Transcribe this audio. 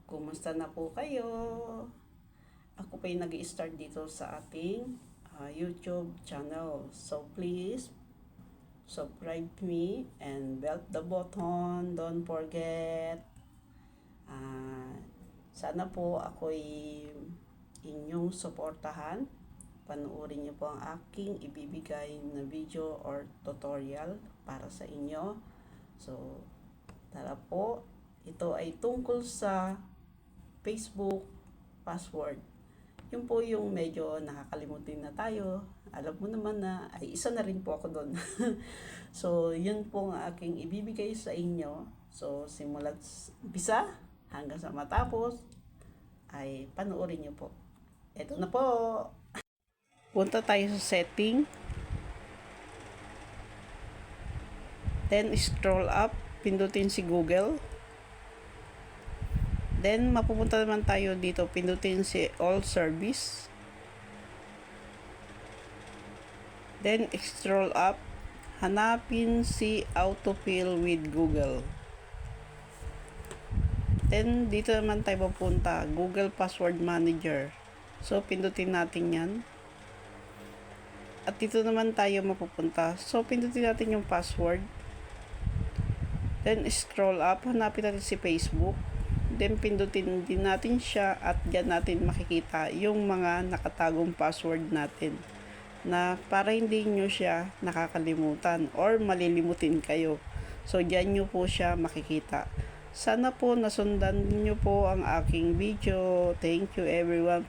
Kumusta na po kayo? Ako pa yung nag-i-start dito sa ating YouTube channel. So please, subscribe me and bell the button. Don't forget. Sana po ako'y inyong suportahan. Panoorin niyo po ang aking ibibigay na video or tutorial para sa inyo. So, tara po. Ito ay tungkol sa Facebook password. Yun po yung medyo nakakalimutin na tayo. Alam mo naman na ay isa na rin po ako doon. So, yun po ang aking ibibigay sa inyo. So, simulat umpisa hanggang sa matapos ay panoorin niyo po. Ito na po. Punta tayo sa setting. Then, scroll up. Pindutin si Google. Then, mapupunta naman tayo dito. Pindutin si All Service. Then, scroll up. Hanapin si Autofill with Google. Then, dito naman tayo pupunta. Google Password Manager. So, pindutin natin yan. At dito naman tayo mapupunta. So, pindutin natin yung password. Then, scroll up. Hanapin natin si Facebook. Then, pindutin din natin siya at dyan natin makikita yung mga nakatagong password natin na para hindi nyo siya nakakalimutan or malilimutin kayo. So, dyan nyo po siya makikita. Sana po nasundan nyo po ang aking video. Thank you everyone.